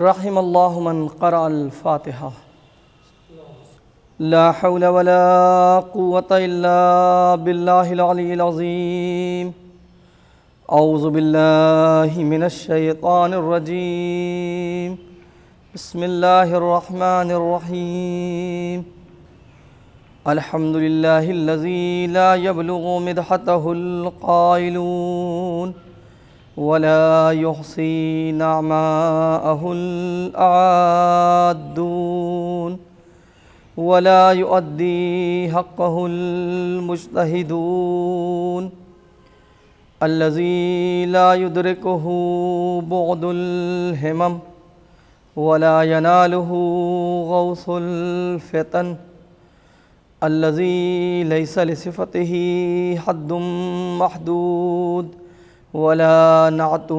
رحم اللہ من قرأ الفاتحہ۔ لا حول ولا قوة الا باللہ العلی العظیم۔ اعوذ باللہ من الشیطان الرجیم۔ بسم اللہ الرحمن الرحیم۔ الحمد للہ الذی لا یبلغ مدحتہ القائلون ولا يحصي نعماءه العادون ولا يؤدي حقه المجتهدون الذي لا يدركه بعد الهمم ولا يناله غوث الفتن الذي ليس لصفته حد محدود ولا نعت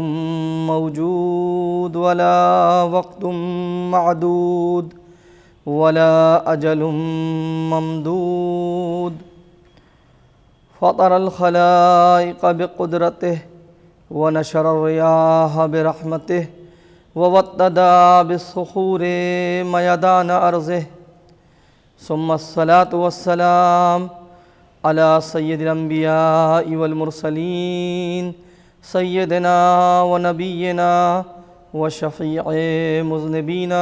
موجود ولا وقت معدود ولا أجل ممدود فطر الخلائق بقدرته ونشر الرياح برحمته ووطد بالصخور ميدان أرضه ثم الصلاة والسلام على سيد الأنبياء والمرسلين سیدنا و نبینا و شفیع مذنبینا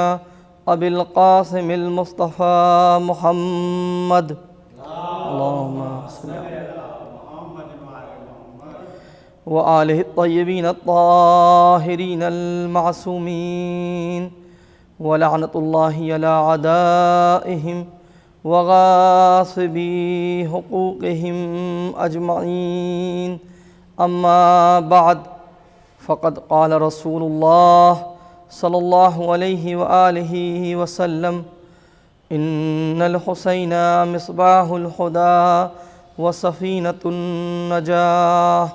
ابی القاسم المصطفى محمد اللہم صل و آلہ الطیبین الطاہرین المعصومین ولعنت اللہ علی اعدائہم وغاصبی حقوقہم اجمعین اما بعد فقد قال رسول اللہ صلی اللہ علیہ وآلہ وسلم ان الحسین مصباح الہدی وسفینۃ النجاہ۔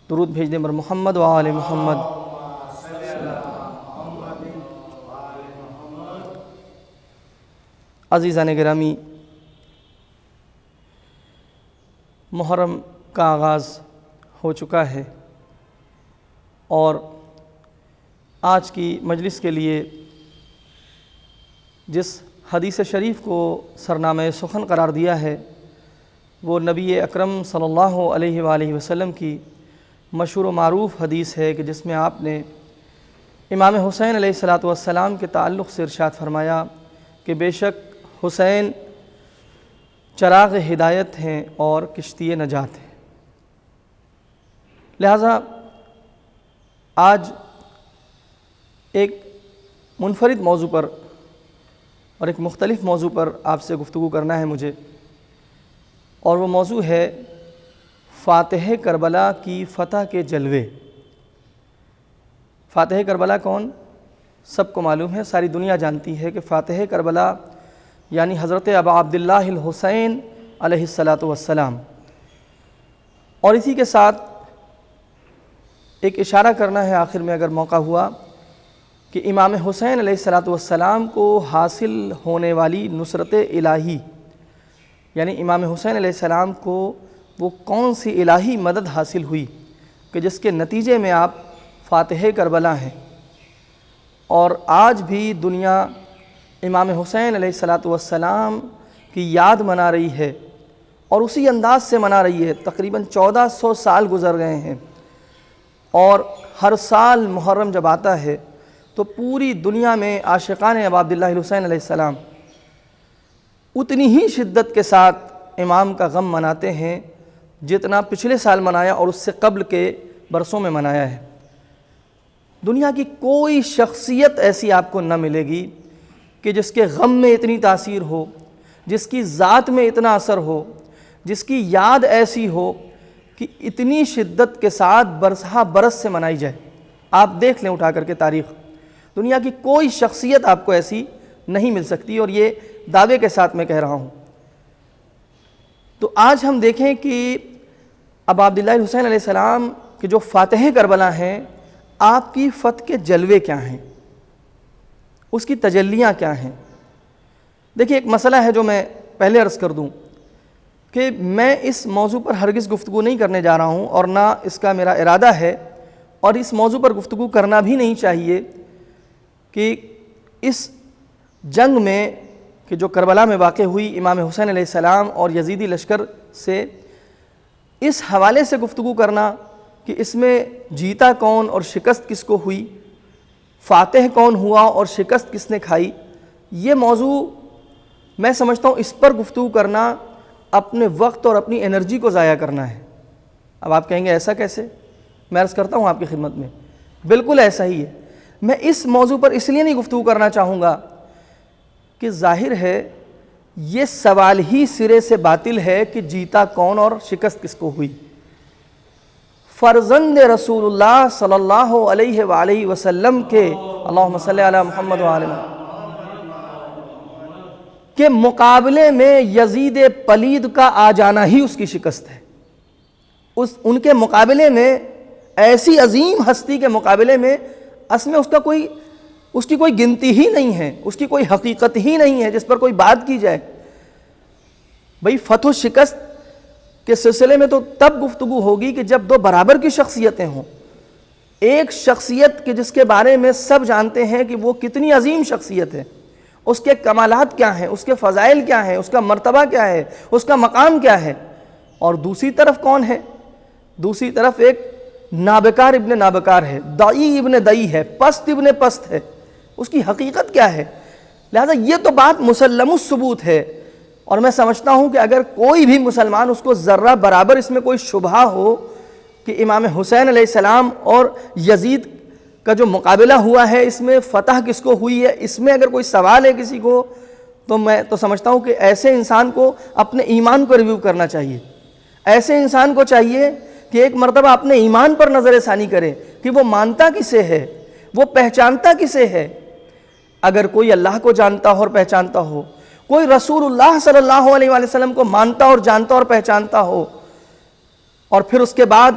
درود بھیج دیں بر محمد وآل محمد۔ عزیزان گرامی، محرم کا آغاز ہو چکا ہے اور آج کی مجلس کے لیے جس حدیث شریف کو سرنامہ سخن قرار دیا ہے وہ نبی اکرم صلی اللہ علیہ وآلہ وسلم کی مشہور و معروف حدیث ہے کہ جس میں آپ نے امام حسین علیہ السلام کے تعلق سے ارشاد فرمایا کہ بے شک حسین چراغ ہدایت ہیں اور کشتی نجات ہیں۔ لہٰذا آج ایک منفرد موضوع پر اور ایک مختلف موضوع پر آپ سے گفتگو کرنا ہے مجھے، اور وہ موضوع ہے فاتح کربلا کی فتح کے جلوے۔ فاتح کربلا کون؟ سب کو معلوم ہے، ساری دنیا جانتی ہے کہ فاتح کربلا یعنی حضرت ابا عبداللہ الحسین علیہ السلام۔ اور اسی کے ساتھ ایک اشارہ کرنا ہے آخر میں اگر موقع ہوا کہ امام حسین علیہ السلام کو حاصل ہونے والی نصرت الہی، یعنی امام حسین علیہ السلام کو وہ کون سی الہی مدد حاصل ہوئی کہ جس کے نتیجے میں آپ فاتح کربلا ہیں۔ اور آج بھی دنیا امام حسین علیہ السلام کی یاد منا رہی ہے اور اسی انداز سے منا رہی ہے۔ تقریباً 1400 سال گزر گئے ہیں اور ہر سال محرم جب آتا ہے تو پوری دنیا میں عاشقان ابا عبداللہ الحسین علیہ السلام اتنی ہی شدت کے ساتھ امام کا غم مناتے ہیں جتنا پچھلے سال منایا اور اس سے قبل کے برسوں میں منایا ہے۔ دنیا کی کوئی شخصیت ایسی آپ کو نہ ملے گی کہ جس کے غم میں اتنی تاثیر ہو، جس کی ذات میں اتنا اثر ہو، جس کی یاد ایسی ہو کہ اتنی شدت کے ساتھ برسہ برس سے منائی جائے۔ آپ دیکھ لیں اٹھا کر کے تاریخ، دنیا کی کوئی شخصیت آپ کو ایسی نہیں مل سکتی، اور یہ دعوے کے ساتھ میں کہہ رہا ہوں۔ تو آج ہم دیکھیں کہ ابا عبداللہ الحسین علیہ السلام کہ جو فاتح کربلا ہیں، آپ کی فتح کے جلوے کیا ہیں، اس کی تجلیاں کیا ہیں۔ دیکھیں ایک مسئلہ ہے جو میں پہلے عرض کر دوں کہ میں اس موضوع پر ہرگز گفتگو نہیں کرنے جا رہا ہوں، اور نہ اس کا میرا ارادہ ہے، اور اس موضوع پر گفتگو کرنا بھی نہیں چاہیے کہ اس جنگ میں کہ جو کربلا میں واقع ہوئی امام حسین علیہ السلام اور یزیدی لشکر سے، اس حوالے سے گفتگو کرنا کہ اس میں جیتا کون اور شکست کس کو ہوئی، فاتح کون ہوا اور شکست کس نے کھائی، یہ موضوع میں سمجھتا ہوں اس پر گفتگو کرنا اپنے وقت اور اپنی انرجی کو ضائع کرنا ہے۔ اب آپ کہیں گے ایسا کیسے؟ میں عرض کرتا ہوں آپ کی خدمت میں، بالکل ایسا ہی ہے۔ میں اس موضوع پر اس لیے نہیں گفتگو کرنا چاہوں گا کہ ظاہر ہے یہ سوال ہی سرے سے باطل ہے کہ جیتا کون اور شکست کس کو ہوئی۔ فرزند رسول اللہ صلی اللہ علیہ وآلہ وسلم کے اللہم صلی علی محمد وآلہ محمد کے مقابلے میں یزید پلید کا آ جانا ہی اس کی شکست ہے۔ ان کے مقابلے میں، ایسی عظیم ہستی کے مقابلے میں اس میں اس کی کوئی گنتی ہی نہیں ہے، اس کی کوئی حقیقت ہی نہیں ہے جس پر کوئی بات کی جائے۔ بھئی فتح و شکست کے سلسلے میں تو تب گفتگو ہوگی کہ جب دو برابر کی شخصیتیں ہوں۔ ایک شخصیت کہ جس کے بارے میں سب جانتے ہیں کہ وہ کتنی عظیم شخصیت ہے، اس کے کمالات کیا ہیں، اس کے فضائل کیا ہیں، اس کا مرتبہ کیا ہے، اس کا مقام کیا ہے، اور دوسری طرف کون ہے؟ دوسری طرف ایک نابکار ابن نابکار ہے، دعی ابن دعی ہے، پست ابن پست ہے، اس کی حقیقت کیا ہے؟ لہذا یہ تو بات مسلم الثبوت ہے، اور میں سمجھتا ہوں کہ اگر کوئی بھی مسلمان اس کو ذرہ برابر اس میں کوئی شبہ ہو کہ امام حسین علیہ السلام اور یزید کا جو مقابلہ ہوا ہے اس میں فتح کس کو ہوئی ہے، اس میں اگر کوئی سوال ہے کسی کو، تو میں تو سمجھتا ہوں کہ ایسے انسان کو اپنے ایمان کو ریویو کرنا چاہیے۔ ایسے انسان کو چاہیے کہ ایک مرتبہ اپنے ایمان پر نظر ثانی کرے کہ وہ مانتا کسے ہے، وہ پہچانتا کسے ہے۔ اگر کوئی اللہ کو جانتا ہو اور پہچانتا ہو، کوئی رسول اللہ صلی اللہ علیہ وآلہ وسلم کو مانتا اور جانتا اور پہچانتا ہو، اور پھر اس کے بعد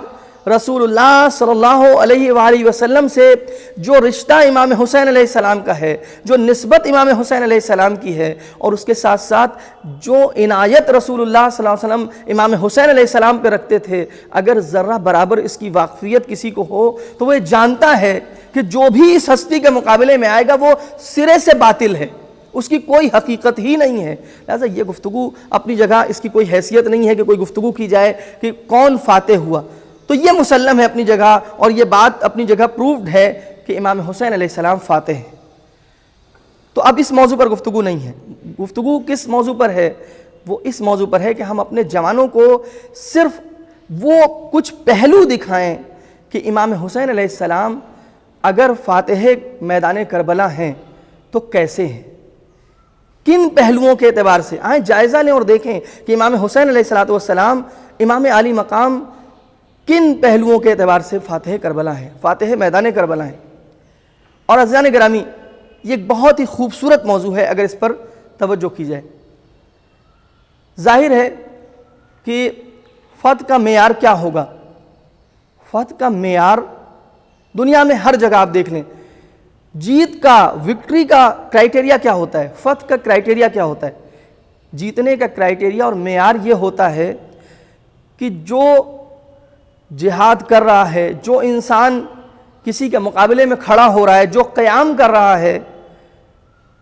رسول اللہ صلی اللہ علیہ وآلہ وسلم سے جو رشتہ امام حسین علیہ السلام کا ہے، جو نسبت امام حسین علیہ السلام کی ہے، اور اس کے ساتھ ساتھ جو عنایت رسول اللہ صلی اللہ علیہ وسلم امام حسین علیہ السلام پہ رکھتے تھے، اگر ذرہ برابر اس کی واقفیت کسی کو ہو تو وہ جانتا ہے کہ جو بھی اس ہستی کے مقابلے میں آئے گا وہ سرے سے باطل ہے، اس کی کوئی حقیقت ہی نہیں ہے۔ لہذا یہ گفتگو اپنی جگہ، اس کی کوئی حیثیت نہیں ہے کہ کوئی گفتگو کی جائے کہ کون فاتح ہوا۔ تو یہ مسلم ہے اپنی جگہ، اور یہ بات اپنی جگہ پروفڈ ہے کہ امام حسین علیہ السلام فاتح ہیں۔ تو اب اس موضوع پر گفتگو نہیں ہے۔ گفتگو کس موضوع پر ہے؟ وہ اس موضوع پر ہے کہ ہم اپنے جوانوں کو صرف وہ کچھ پہلو دکھائیں کہ امام حسین علیہ السلام اگر فاتح میدان کربلا ہیں تو کیسے ہیں، کن پہلوؤں کے اعتبار سے۔ آئیں جائزہ لیں اور دیکھیں کہ امام حسین علیہ السلام امام عالی مقام کن پہلوؤں کے اعتبار سے فاتح کربلا ہیں، فاتح میدان کربلا ہیں۔ اور عزیزان گرامی، یہ ایک بہت ہی خوبصورت موضوع ہے اگر اس پر توجہ کی جائے۔ ظاہر ہے کہ فتح کا معیار کیا ہوگا؟ فتح کا معیار دنیا میں ہر جگہ آپ دیکھ لیں، جیت کا، وکٹری کا کرائیٹیریا کیا ہوتا ہے، فتح کا کرائیٹیریا کیا ہوتا ہے؟ جیتنے کا کرائیٹیریا اور معیار یہ ہوتا ہے کہ جو جہاد کر رہا ہے، جو انسان کسی کے مقابلے میں کھڑا ہو رہا ہے، جو قیام کر رہا ہے،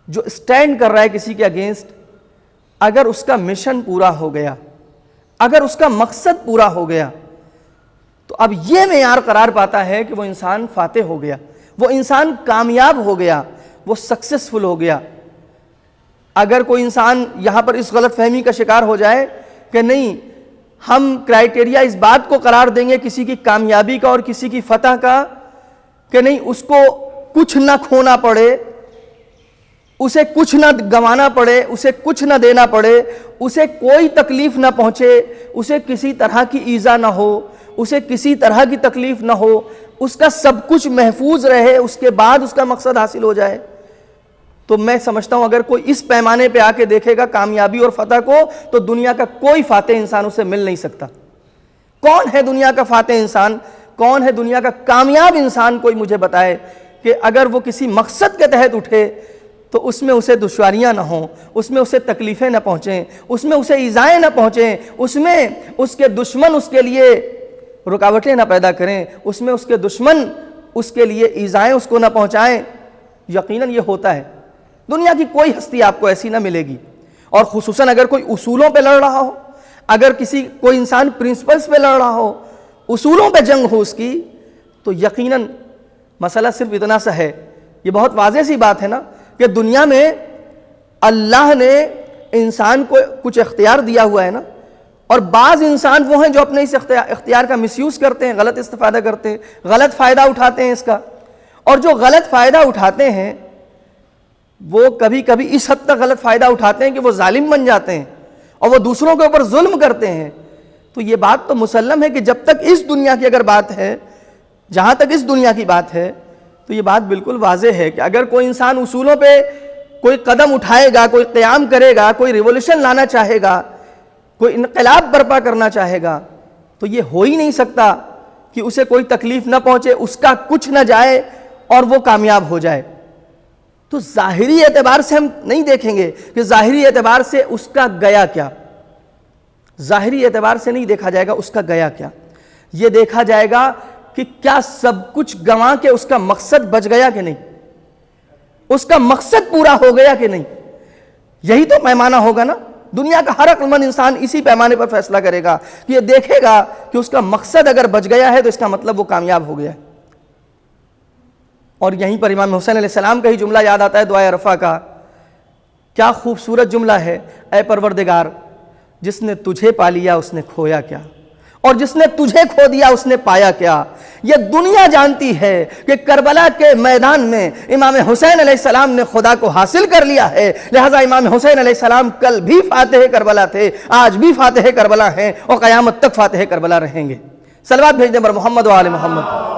جو اسٹینڈ کر رہا ہے کسی کے اگینسٹ، اگر اس کا مشن پورا ہو گیا، اگر اس کا مقصد پورا ہو گیا، تو اب یہ معیار قرار پاتا ہے کہ وہ انسان فاتح ہو گیا، وہ انسان کامیاب ہو گیا، وہ سکسیسفل ہو گیا۔ اگر کوئی انسان یہاں پر اس غلط فہمی کا شکار ہو جائے کہ نہیں، ہم کرائیٹیریا اس بات کو قرار دیں گے کسی کی کامیابی کا اور کسی کی فتح کا کہ نہیں، اس کو کچھ نہ کھونا پڑے، اسے کچھ نہ گنوانا پڑے، اسے کچھ نہ دینا پڑے، اسے کوئی تکلیف نہ پہنچے، اسے کسی طرح کی ایذا نہ ہو، اسے کسی طرح کی تکلیف نہ ہو، اس کا سب کچھ محفوظ رہے، اس کے بعد اس کا مقصد حاصل ہو جائے، تو میں سمجھتا ہوں اگر کوئی اس پیمانے پہ آ کے دیکھے گا کامیابی اور فتح کو، تو دنیا کا کوئی فاتح انسان اسے مل نہیں سکتا۔ کون ہے دنیا کا فاتح انسان؟ کون ہے دنیا کا کامیاب انسان؟ کوئی مجھے بتائے کہ اگر وہ کسی مقصد کے تحت اٹھے تو اس میں اسے دشواریاں نہ ہوں، اس میں اسے تکلیفیں نہ پہنچیں، اس میں اسے ایذائیں نہ پہنچیں، اس میں اس کے دشمن اس کے لیے رکاوٹیں نہ پیدا کریں، اس میں اس کے دشمن اس کے لیے ایذائیں اس کو نہ پہنچائیں۔ یقیناً یہ ہوتا ہے، دنیا کی کوئی ہستی آپ کو ایسی نہ ملے گی، اور خصوصاً اگر کوئی اصولوں پہ لڑ رہا ہو، اگر کوئی انسان پرنسپلز پہ لڑ رہا ہو، اصولوں پہ جنگ ہو اس کی، تو یقیناً مسئلہ صرف اتنا سا ہے، یہ بہت واضح سی بات ہے نا کہ دنیا میں اللہ نے انسان کو کچھ اختیار دیا ہوا ہے نا، اور بعض انسان وہ ہیں جو اپنے اس اختیار کا مس یوز کرتے ہیں، غلط استفادہ کرتے ہیں، غلط فائدہ اٹھاتے ہیں اس کا، اور جو غلط فائدہ اٹھاتے ہیں وہ کبھی کبھی اس حد تک غلط فائدہ اٹھاتے ہیں کہ وہ ظالم بن جاتے ہیں اور وہ دوسروں کے اوپر ظلم کرتے ہیں۔ تو یہ بات تو مسلم ہے کہ جب تک اس دنیا کی اگر بات ہے، جہاں تک اس دنیا کی بات ہے، تو یہ بات بالکل واضح ہے کہ اگر کوئی انسان اصولوں پہ کوئی قدم اٹھائے گا، کوئی قیام کرے گا، کوئی ریولوشن لانا چاہے گا، کوئی انقلاب برپا کرنا چاہے گا، تو یہ ہو ہی نہیں سکتا کہ اسے کوئی تکلیف نہ پہنچے، اس کا کچھ نہ جائے اور وہ کامیاب ہو جائے۔ تو ظاہری اعتبار سے ہم نہیں دیکھیں گے کہ ظاہری اعتبار سے اس کا گیا کیا، ظاہری اعتبار سے نہیں دیکھا جائے گا اس کا گیا کیا، یہ دیکھا جائے گا کہ کیا سب کچھ گنوا کے اس کا مقصد بچ گیا کہ نہیں، اس کا مقصد پورا ہو گیا کہ نہیں۔ یہی تو پیمانہ ہوگا نا، دنیا کا ہر عقل مند انسان اسی پیمانے پر فیصلہ کرے گا کہ یہ دیکھے گا کہ اس کا مقصد اگر بچ گیا ہے تو اس کا مطلب وہ کامیاب ہو گیا ہے۔ اور یہیں پر امام حسین علیہ السلام کا ہی جملہ یاد آتا ہے دعائے عرفہ کا، کیا خوبصورت جملہ ہے، اے پروردگار جس نے تجھے پا لیا اس نے کھویا کیا، اور جس نے تجھے کھو دیا اس نے پایا کیا۔ یہ دنیا جانتی ہے کہ کربلا کے میدان میں امام حسین علیہ السلام نے خدا کو حاصل کر لیا ہے، لہٰذا امام حسین علیہ السلام کل بھی فاتح کربلا تھے، آج بھی فاتح کربلا ہیں، اور قیامت تک فاتح کربلا رہیں گے۔ صلوات بھیجنے پر محمد و آل محمد۔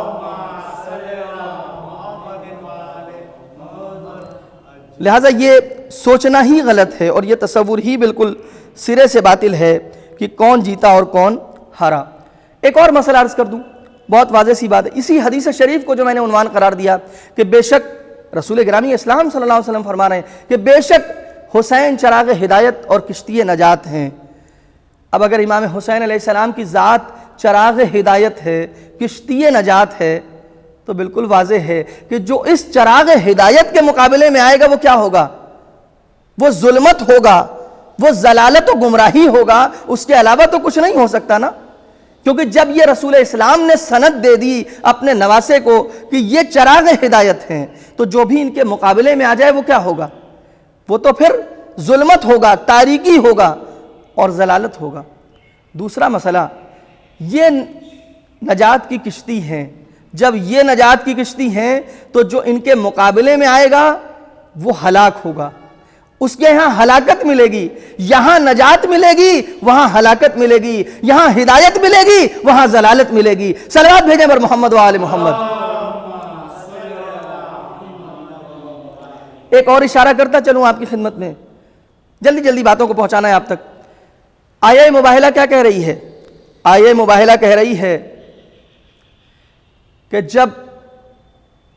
لہٰذا یہ سوچنا ہی غلط ہے اور یہ تصور ہی بالکل سرے سے باطل ہے کہ کون جیتا اور کون ہارا۔ ایک اور مسئلہ عرض کر دوں، بہت واضح سی بات ہے، اسی حدیث شریف کو جو میں نے عنوان قرار دیا کہ بے شک رسول گرامی اسلام صلی اللہ علیہ وسلم فرما رہے ہیں کہ بے شک حسین چراغ ہدایت اور کشتی نجات ہیں۔ اب اگر امام حسین علیہ السلام کی ذات چراغ ہدایت ہے، کشتی نجات ہے، تو بالکل واضح ہے کہ جو اس چراغ ہدایت کے مقابلے میں آئے گا وہ کیا ہوگا؟ وہ ظلمت ہوگا، وہ ضلالت و گمراہی ہوگا، اس کے علاوہ تو کچھ نہیں ہو سکتا نا۔ کیونکہ جب یہ رسول اسلام نے سند دے دی اپنے نواسے کو کہ یہ چراغ ہدایت ہیں، تو جو بھی ان کے مقابلے میں آ جائے وہ کیا ہوگا؟ وہ تو پھر ظلمت ہوگا، تاریکی ہوگا اور ضلالت ہوگا۔ دوسرا مسئلہ، یہ نجات کی کشتی ہیں، جب یہ نجات کی کشتی ہیں تو جو ان کے مقابلے میں آئے گا وہ ہلاک ہوگا، اس کے یہاں ہلاکت ملے گی، یہاں نجات ملے گی وہاں ہلاکت ملے گی، یہاں ہدایت ملے گی وہاں ضلالت ملے گی۔ صلوات بھیجیں پر محمد و آل محمد۔ ایک اور اشارہ کرتا چلوں آپ کی خدمت میں، جلدی جلدی باتوں کو پہنچانا ہے آپ تک۔ آیہ مباہلہ کیا کہہ رہی ہے؟ آیہ مباہلہ کہہ رہی ہے کہ جب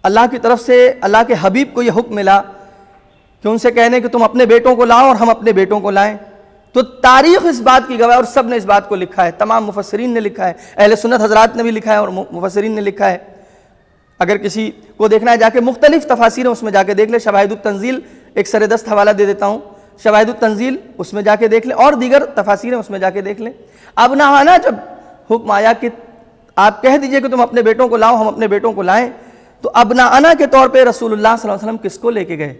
اللہ کی طرف سے اللہ کے حبیب کو یہ حکم ملا کہ ان سے کہنے کہ تم اپنے بیٹوں کو لاؤ اور ہم اپنے بیٹوں کو لائیں، تو تاریخ اس بات کی گواہ، اور سب نے اس بات کو لکھا ہے، تمام مفسرین نے لکھا ہے، اہل سنت حضرات نے بھی لکھا ہے اور مفسرین نے لکھا ہے۔ اگر کسی کو دیکھنا ہے جا کے مختلف تفاسیر ہیں اس میں جا کے دیکھ لے، شواہد التنزیل ایک سر دست حوالہ دے دیتا ہوں، شواہد التنزیل اس میں جا کے دیکھ لیں، اور دیگر تفاسیر ہیں اس میں جا کے دیکھ لیں۔ اب نہ آنا جب حکم آیا کہ آپ کہہ دیجئے کہ تم اپنے بیٹوں کو لاؤ ہم اپنے بیٹوں کو لائیں، تو ابنا انا کے طور پہ رسول اللہ صلی اللہ علیہ وسلم کس کو لے کے گئے؟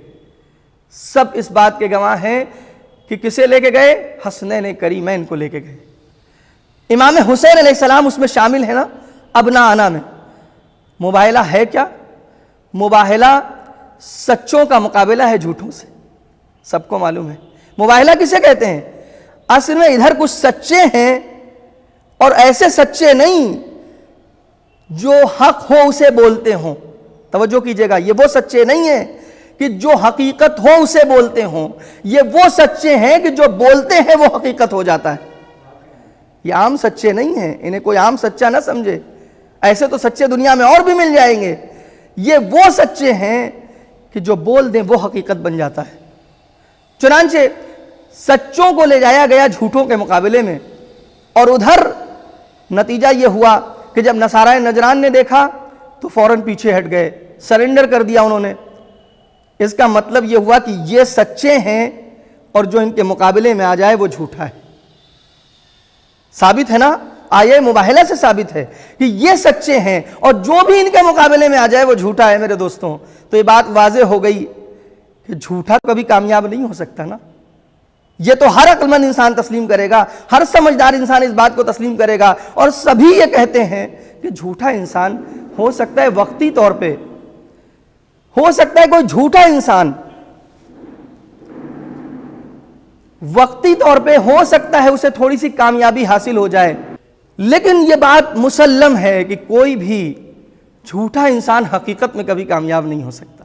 سب اس بات کے گواہ ہیں کہ کسے لے کے گئے؟ حسنین کریمین کو لے کے گئے۔ امام حسین علیہ السلام اس میں شامل ہے نا ابنا انا میں۔ مباہلہ ہے کیا؟ مباہلہ سچوں کا مقابلہ ہے جھوٹوں سے، سب کو معلوم ہے۔ مباہلہ کسے کہتے ہیں؟ اصل میں ادھر کچھ سچے ہیں اور ایسے سچے نہیں جو حق ہو اسے بولتے ہوں، توجہ کیجئے گا، یہ وہ سچے نہیں ہیں کہ جو حقیقت ہو اسے بولتے ہوں، یہ وہ سچے ہیں کہ جو بولتے ہیں وہ حقیقت ہو جاتا ہے۔ یہ عام سچے نہیں ہیں، انہیں کوئی عام سچا نہ سمجھے، ایسے تو سچے دنیا میں اور بھی مل جائیں گے۔ یہ وہ سچے ہیں کہ جو بول دیں وہ حقیقت بن جاتا ہے۔ چنانچہ سچوں کو لے جایا گیا جھوٹوں کے مقابلے میں، اور ادھر نتیجہ یہ ہوا کہ جب نصارہ نجران نے دیکھا تو فوراً پیچھے ہٹ گئے، سرنڈر کر دیا انہوں نے، اس کا مطلب یہ ہوا کہ یہ سچے ہیں اور جو ان کے مقابلے میں آ جائے وہ جھوٹا ہے۔ ثابت ہے نا، آیہ مباہلہ سے ثابت ہے کہ یہ سچے ہیں اور جو بھی ان کے مقابلے میں آ جائے وہ جھوٹا ہے۔ میرے دوستوں، تو یہ بات واضح ہو گئی کہ جھوٹا کبھی کامیاب نہیں ہو سکتا نا۔ یہ تو ہر عقل مند انسان تسلیم کرے گا، ہر سمجھدار انسان اس بات کو تسلیم کرے گا، اور سبھی یہ کہتے ہیں کہ جھوٹا انسان ہو سکتا ہے وقتی طور پہ، ہو سکتا ہے کوئی جھوٹا انسان وقتی طور پہ ہو سکتا ہے اسے تھوڑی سی کامیابی حاصل ہو جائے، لیکن یہ بات مسلم ہے کہ کوئی بھی جھوٹا انسان حقیقت میں کبھی کامیاب نہیں ہو سکتا۔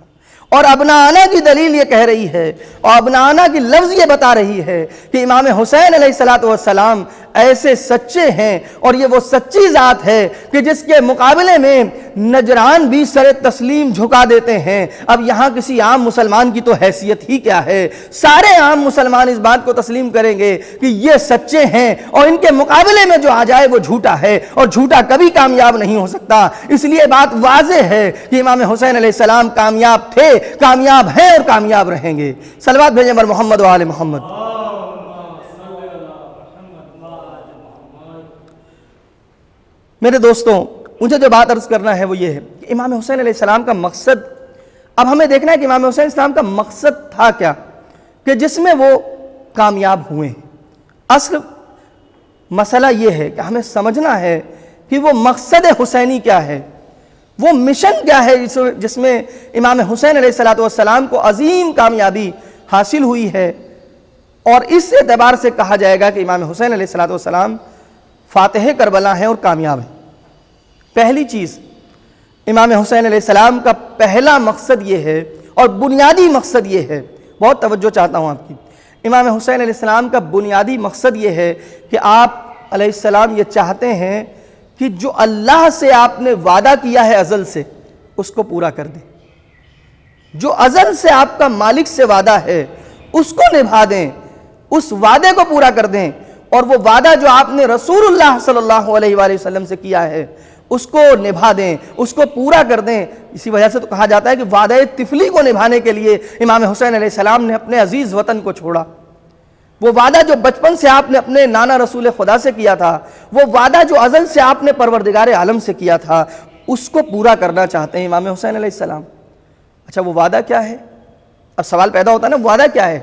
اور ابنانا کی دلیل یہ کہہ رہی ہے، اور ابنانا کی لفظ یہ بتا رہی ہے کہ امام حسین علیہ السلام ایسے سچے ہیں، اور یہ وہ سچی ذات ہے کہ جس کے مقابلے میں نجران بھی سر تسلیم جھکا دیتے ہیں۔ اب یہاں کسی عام مسلمان کی تو حیثیت ہی کیا ہے، سارے عام مسلمان اس بات کو تسلیم کریں گے کہ یہ سچے ہیں، اور ان کے مقابلے میں جو آ جائے وہ جھوٹا ہے، اور جھوٹا کبھی کامیاب نہیں ہو سکتا۔ اس لیے بات واضح ہے کہ امام حسین علیہ السلام کامیاب تھے، کامیاب ہیں اور کامیاب رہیں گے۔ صلوات بھیجیں بر محمد و آل محمد۔ میرے دوستوں، مجھے جو بات عرض کرنا ہے وہ یہ ہے کہ امام حسین علیہ السلام کا مقصد، اب ہمیں دیکھنا ہے کہ امام حسین علیہ السلام کا مقصد تھا کیا کہ جس میں وہ کامیاب ہوئے ہیں۔ اصل مسئلہ یہ ہے کہ ہمیں سمجھنا ہے کہ وہ مقصد حسینی کیا ہے، وہ مشن کیا ہے جس میں امام حسین علیہ السلام کو عظیم کامیابی حاصل ہوئی ہے۔ اور اس اعتبار سے کہا جائے گا کہ امام حسین علیہ السلام فاتح کربلا ہیں اور کامیاب ہیں۔ پہلی چیز، امام حسین علیہ السلام کا پہلا مقصد یہ ہے اور بنیادی مقصد یہ ہے، بہت توجہ چاہتا ہوں آپ کی، امام حسین علیہ السلام کا بنیادی مقصد یہ ہے کہ آپ علیہ السلام یہ چاہتے ہیں کہ جو اللہ سے آپ نے وعدہ کیا ہے ازل سے، اس کو پورا کر دیں۔ جو ازل سے آپ کا مالک سے وعدہ ہے اس کو نبھا دیں، اس وعدے کو پورا کر دیں، اور وہ وعدہ جو آپ نے رسول اللہ صلی اللہ علیہ وآلہ وسلم سے کیا ہے اس کو نبھا دیں، اس کو پورا کر دیں۔ اسی وجہ سے تو کہا جاتا ہے کہ وعدہ طفلی کو نبھانے کے لیے امام حسین علیہ السلام نے اپنے عزیز وطن کو چھوڑا۔ وہ وعدہ جو بچپن سے آپ نے اپنے نانا رسول خدا سے کیا تھا، وہ وعدہ جو ازل سے آپ نے پروردگار عالم سے کیا تھا، اس کو پورا کرنا چاہتے ہیں امام حسین علیہ السلام۔ اچھا، وہ وعدہ کیا ہے؟ اب سوال پیدا ہوتا ہے نا، وعدہ کیا ہے؟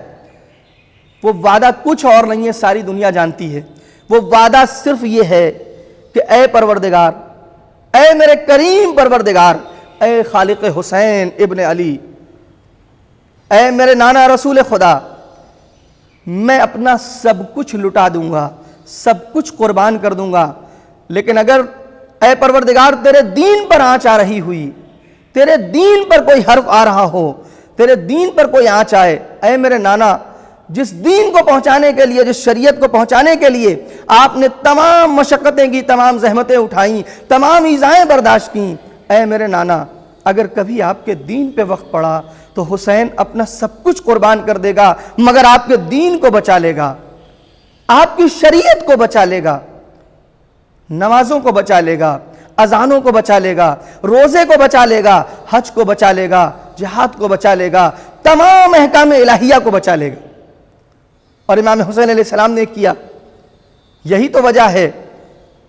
وہ وعدہ کچھ اور نہیں ہے، ساری دنیا جانتی ہے۔ وہ وعدہ صرف یہ ہے کہ اے پروردگار، اے میرے کریم پروردگار، اے خالق حسین ابن علی، اے میرے نانا رسول خدا، میں اپنا سب کچھ لٹا دوں گا، سب کچھ قربان کر دوں گا، لیکن اگر اے پروردگار تیرے دین پر آنچ آ رہی ہوئی، تیرے دین پر کوئی حرف آ رہا ہو، تیرے دین پر کوئی آنچ آئے، اے میرے نانا، جس دین کو پہنچانے کے لیے، جس شریعت کو پہنچانے کے لیے آپ نے تمام مشقتیں کی، تمام زحمتیں اٹھائیں، تمام ایذائیں برداشت کیں، اے میرے نانا، اگر کبھی آپ کے دین پہ وقت پڑا تو حسین اپنا سب کچھ قربان کر دے گا، مگر آپ کے دین کو بچا لے گا، آپ کی شریعت کو بچا لے گا، نمازوں کو بچا لے گا، اذانوں کو بچا لے گا، روزے کو بچا لے گا، حج کو بچا لے گا، جہاد کو بچا لے گا، تمام احکام الہیہ کو بچا لے گا۔ اور امام حسین علیہ السلام نے کیا۔ یہی تو وجہ ہے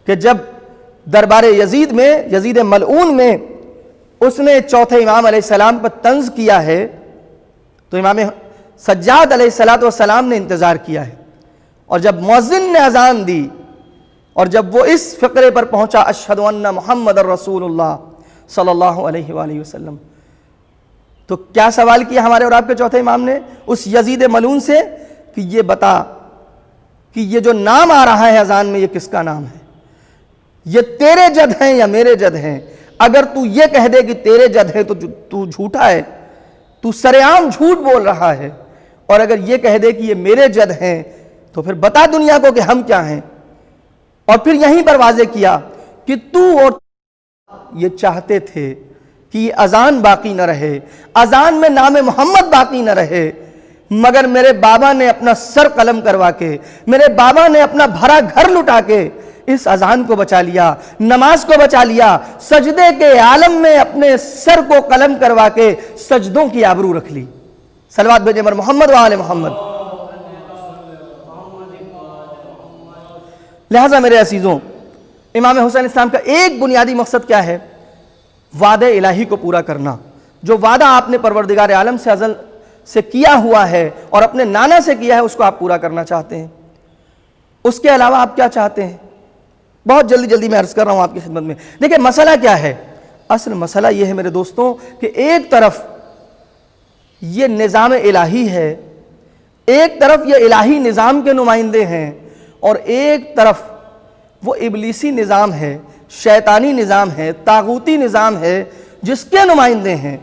کہ جب دربار یزید میں، یزید ملعون میں، اس نے چوتھے امام علیہ السلام پر طنز کیا ہے تو امام سجاد علیہ السلام نے انتظار کیا ہے، اور جب مؤذن نے اذان دی اور جب وہ اس فقرے پر پہنچا اشہد ان محمد الرسول اللہ صلی اللہ علیہ وآلہ وسلم، تو کیا سوال کیا ہمارے اور آپ کے چوتھے امام نے اس یزید ملعون سے کہ یہ بتا کہ یہ جو نام آ رہا ہے اذان میں، یہ کس کا نام ہے؟ یہ تیرے جد ہیں یا میرے جد ہیں؟ اگر تو یہ کہہ دے کہ تیرے جد ہے تو تو جھوٹا ہے، تو سرعام جھوٹ بول رہا ہے، اور اگر یہ کہہ دے کہ یہ میرے جد ہیں تو پھر بتا دنیا کو کہ ہم کیا ہیں۔ اور پھر یہیں پر واضح کیا کہ تو اور یہ چاہتے تھے کہ یہ اذان باقی نہ رہے، اذان میں نام محمد باقی نہ رہے، مگر میرے بابا نے اپنا سر قلم کروا کے، میرے بابا نے اپنا بھرا گھر لٹا کے اس اذان کو بچا لیا، نماز کو بچا لیا، سجدے کے عالم میں اپنے سر کو قلم کروا کے سجدوں کی آبرو رکھ لی۔ صلوات بھیجے مر محمد و آل محمد۔ لہٰذا میرے عزیزوں، امام حسین اسلام کا ایک بنیادی مقصد کیا ہے؟ وعدہ الہی کو پورا کرنا۔ جو وعدہ آپ نے پروردگار عالم سے ازل سے کیا ہوا ہے اور اپنے نانا سے کیا ہے، اس کو آپ پورا کرنا چاہتے ہیں۔ اس کے علاوہ آپ کیا چاہتے ہیں؟ بہت جلدی میں عرض کر رہا ہوں آپ کی خدمت میں۔ دیکھیں مسئلہ کیا ہے؟ اصل مسئلہ یہ ہے میرے دوستوں کہ ایک طرف یہ نظام الہی ہے، ایک طرف یہ الہی نظام کے نمائندے ہیں، اور ایک طرف وہ ابلیسی نظام ہے، شیطانی نظام ہے، طاغوتی نظام ہے جس کے نمائندے ہیں۔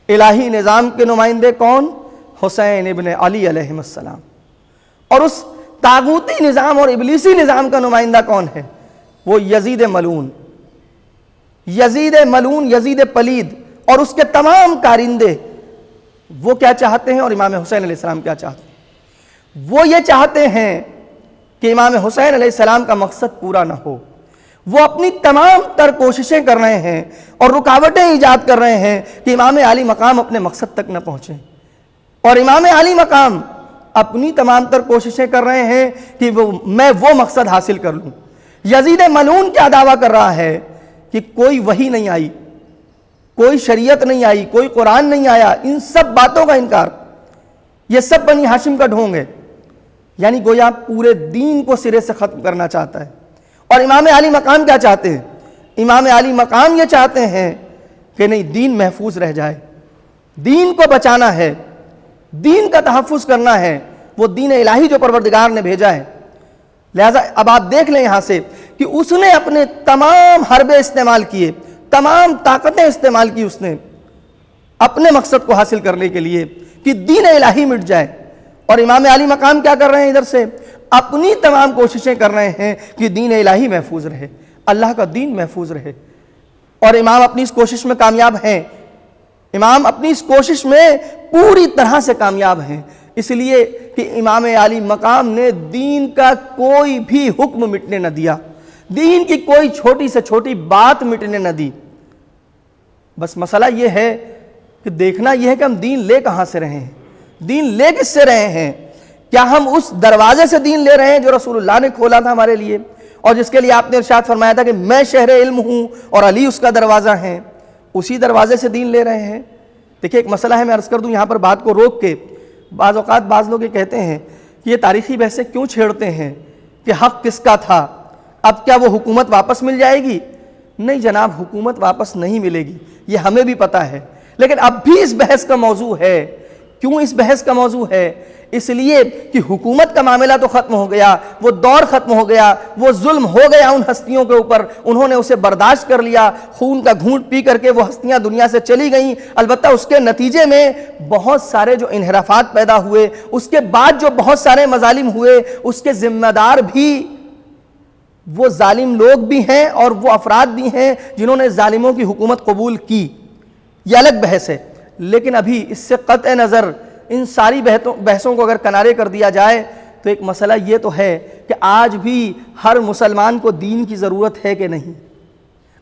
الہی نظام کے نمائندے کون؟ حسین ابن علی علیہ السلام۔ اور اس طاغوتی نظام اور ابلیسی نظام کا نمائندہ کون ہے؟ وہ یزید ملعون، یزید پلید اور اس کے تمام کارندے۔ وہ کیا چاہتے ہیں اور امام حسین علیہ السلام کیا چاہتے ہیں؟ وہ یہ چاہتے ہیں کہ امام حسین علیہ السلام کا مقصد پورا نہ ہو۔ وہ اپنی تمام تر کوششیں کر رہے ہیں اور رکاوٹیں ایجاد کر رہے ہیں کہ امام علی مقام اپنے مقصد تک نہ پہنچیں، اور امام علی مقام اپنی تمام تر کوششیں کر رہے ہیں کہ میں وہ مقصد حاصل کر لوں۔ یزید ملعون کیا دعویٰ کر رہا ہے کہ کوئی وحی نہیں آئی، کوئی شریعت نہیں آئی، کوئی قرآن نہیں آیا، ان سب باتوں کا انکار، یہ سب بنی ہاشم کا ڈھونگ ہے۔ یعنی گویا پورے دین کو سرے سے ختم کرنا چاہتا ہے۔ اور امام علی مقام کیا چاہتے ہیں؟ امام علی مقام یہ چاہتے ہیں کہ نہیں، دین محفوظ رہ جائے، دین کو بچانا ہے، دین کا تحفظ کرنا ہے، وہ دین الہی جو پروردگار نے بھیجا ہے۔ لہٰذا اب آپ دیکھ لیں یہاں سے کہ اس نے اپنے تمام حربے استعمال کیے، تمام طاقتیں استعمال کی اس نے اپنے مقصد کو حاصل کرنے کے لیے کہ دین الہی مٹ جائے۔ اور امام علی مقام کیا کر رہے ہیں؟ ادھر سے اپنی تمام کوششیں کر رہے ہیں کہ دین الہی محفوظ رہے، اللہ کا دین محفوظ رہے۔ اور امام اپنی اس کوشش میں کامیاب ہیں، امام اپنی اس کوشش میں پوری طرح سے کامیاب ہیں، اس لیے کہ امام علی مقام نے دین کا کوئی بھی حکم مٹنے نہ دیا، دین کی کوئی چھوٹی سے چھوٹی بات مٹنے نہ دی۔ بس مسئلہ یہ ہے کہ دیکھنا یہ ہے کہ ہم دین لے کہاں سے رہے ہیں، دین لے کس سے رہے ہیں؟ کیا ہم اس دروازے سے دین لے رہے ہیں جو رسول اللہ نے کھولا تھا ہمارے لیے، اور جس کے لیے آپ نے ارشاد فرمایا تھا کہ میں شہر علم ہوں اور علی اس کا دروازہ ہے؟ اسی دروازے سے دین لے رہے ہیں؟ دیکھیں ایک مسئلہ ہے، میں عرض کر دوں یہاں پر بات کو روک کے۔ بعض اوقات بعض لوگ یہ کہتے ہیں کہ یہ تاریخی بحثیں کیوں چھیڑتے ہیں کہ حق کس کا تھا، اب کیا وہ حکومت واپس مل جائے گی؟ نہیں جناب، حکومت واپس نہیں ملے گی، یہ ہمیں بھی پتہ ہے، لیکن اب بھی اس بحث کا موضوع ہے۔ کیوں اس بحث کا موضوع ہے؟ اس لیے کہ حکومت کا معاملہ تو ختم ہو گیا، وہ دور ختم ہو گیا، وہ ظلم ہو گیا ان ہستیوں کے اوپر، انہوں نے اسے برداشت کر لیا، خون کا گھونٹ پی کر کے وہ ہستیاں دنیا سے چلی گئیں۔ البتہ اس کے نتیجے میں بہت سارے جو انحرافات پیدا ہوئے، اس کے بعد جو بہت سارے مظالم ہوئے، اس کے ذمہ دار بھی وہ ظالم لوگ بھی ہیں اور وہ افراد بھی ہیں جنہوں نے ظالموں کی حکومت قبول کی، یہ الگ بحث ہے۔ لیکن ابھی اس سے قطع نظر ان ساری بحثوں کو اگر کنارے کر دیا جائے تو ایک مسئلہ یہ تو ہے کہ آج بھی ہر مسلمان کو دین کی ضرورت ہے کہ نہیں؟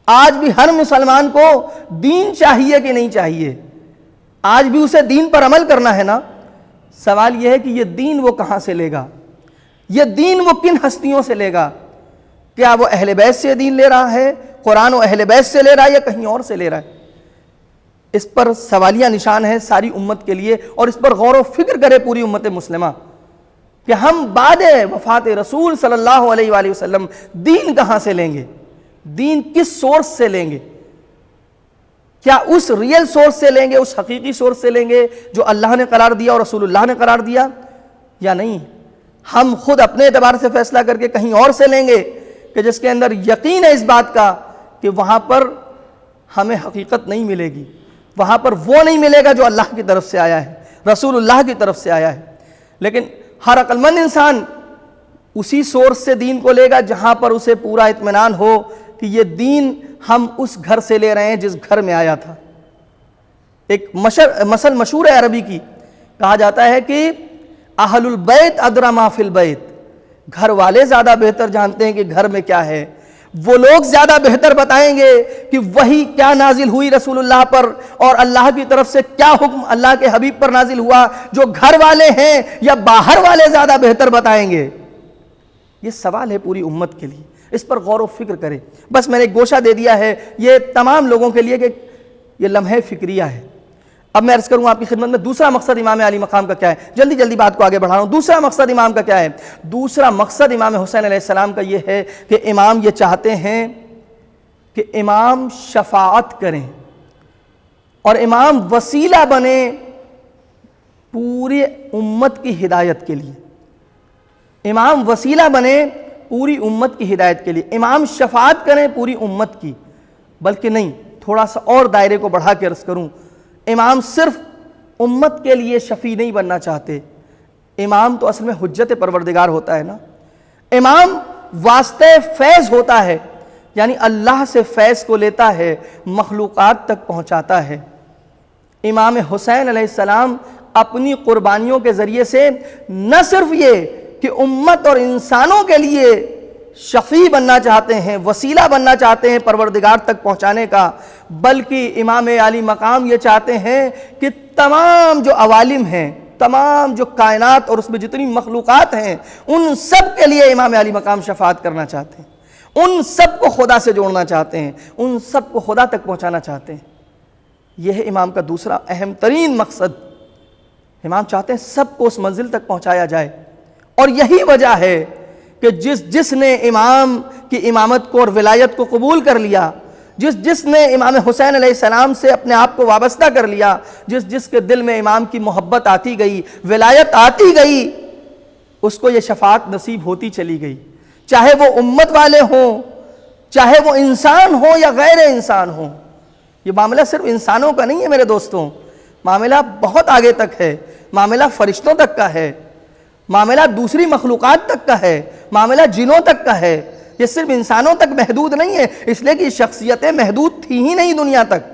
آج بھی ہر مسلمان کو دین چاہیے کہ نہیں چاہیے؟ آج بھی اسے دین پر عمل کرنا ہے نا؟ سوال یہ ہے کہ یہ دین وہ کہاں سے لے گا؟ یہ دین وہ کن ہستیوں سے لے گا؟ کیا وہ اہل بیت سے دین لے رہا ہے، قرآن و اہل بیت سے لے رہا ہے، یا کہیں اور سے لے رہا ہے؟ اس پر سوالیہ نشان ہے ساری امت کے لیے، اور اس پر غور و فکر کرے پوری امت مسلمہ کہ ہم بعد وفات رسول صلی اللہ علیہ وآلہ وسلم دین کہاں سے لیں گے، دین کس سورس سے لیں گے؟ کیا اس ریئل سورس سے لیں گے، اس حقیقی سورس سے لیں گے جو اللہ نے قرار دیا اور رسول اللہ نے قرار دیا، یا نہیں ہم خود اپنے اعتبار سے فیصلہ کر کے کہیں اور سے لیں گے کہ جس کے اندر یقین ہے اس بات کا کہ وہاں پر ہمیں حقیقت نہیں ملے گی، وہاں پر وہ نہیں ملے گا جو اللہ کی طرف سے آیا ہے، رسول اللہ کی طرف سے آیا ہے۔ لیکن ہر عقل مند انسان اسی سورس سے دین کو لے گا جہاں پر اسے پورا اطمینان ہو کہ یہ دین ہم اس گھر سے لے رہے ہیں جس گھر میں آیا تھا۔ ایک مثل مشہور ہے عربی کی، کہا جاتا ہے کہ اہل البیت ادری ما فی البیت، گھر والے زیادہ بہتر جانتے ہیں کہ گھر میں کیا ہے، وہ لوگ زیادہ بہتر بتائیں گے کہ وحی کیا نازل ہوئی رسول اللہ پر اور اللہ کی طرف سے کیا حکم اللہ کے حبیب پر نازل ہوا، جو گھر والے ہیں یا باہر والے زیادہ بہتر بتائیں گے؟ یہ سوال ہے پوری امت کے لیے، اس پر غور و فکر کرے۔ بس میں نے ایک گوشہ دے دیا ہے یہ تمام لوگوں کے لیے کہ یہ لمحہ فکریہ ہے۔ اب میں عرض کروں آپ کی خدمت میں دوسرا مقصد امام علی مقام کا کیا ہے، جلدی جلدی بات کو آگے بڑھا رہا ہوں۔ دوسرا مقصد امام کا کیا ہے؟ دوسرا مقصد امام حسین علیہ السلام کا یہ ہے کہ امام یہ چاہتے ہیں کہ امام شفاعت کریں اور امام وسیلہ بنے پوری امت کی ہدایت کے لیے۔ امام وسیلہ بنے پوری امت کی ہدایت کے لیے، امام شفاعت کریں پوری امت کی، بلکہ نہیں، تھوڑا سا اور دائرے کو بڑھا کے عرض کروں، امام صرف امت کے لیے شفیع نہیں بننا چاہتے، امام تو اصل میں حجت پروردگار ہوتا ہے نا، امام واسطہ فیض ہوتا ہے، یعنی اللہ سے فیض کو لیتا ہے، مخلوقات تک پہنچاتا ہے۔ امام حسین علیہ السلام اپنی قربانیوں کے ذریعے سے نہ صرف یہ کہ امت اور انسانوں کے لیے شفیع بننا چاہتے ہیں، وسیلہ بننا چاہتے ہیں پروردگار تک پہنچانے کا، بلکہ امام علی مقام یہ چاہتے ہیں کہ تمام جو عوالم ہیں، تمام جو کائنات اور اس میں جتنی مخلوقات ہیں، ان سب کے لیے امام علی مقام شفاعت کرنا چاہتے ہیں، ان سب کو خدا سے جوڑنا چاہتے ہیں، ان سب کو خدا تک پہنچانا چاہتے ہیں۔ یہ ہے امام کا دوسرا اہم ترین مقصد۔ امام چاہتے ہیں سب کو اس منزل تک پہنچایا جائے، اور یہی وجہ ہے کہ جس نے امام کی امامت کو اور ولایت کو قبول کر لیا، جس نے امام حسین علیہ السلام سے اپنے آپ کو وابستہ کر لیا، جس کے دل میں امام کی محبت آتی گئی، ولایت آتی گئی، اس کو یہ شفاعت نصیب ہوتی چلی گئی، چاہے وہ امت والے ہوں، چاہے وہ انسان ہوں یا غیر انسان ہوں۔ یہ معاملہ صرف انسانوں کا نہیں ہے میرے دوستوں، معاملہ بہت آگے تک ہے، معاملہ فرشتوں تک کا ہے، معاملہ دوسری مخلوقات تک کا ہے، معاملہ جنوں تک کا ہے، یہ صرف انسانوں تک محدود نہیں ہے، اس لیے کہ یہ شخصیتیں محدود تھی ہی نہیں دنیا تک،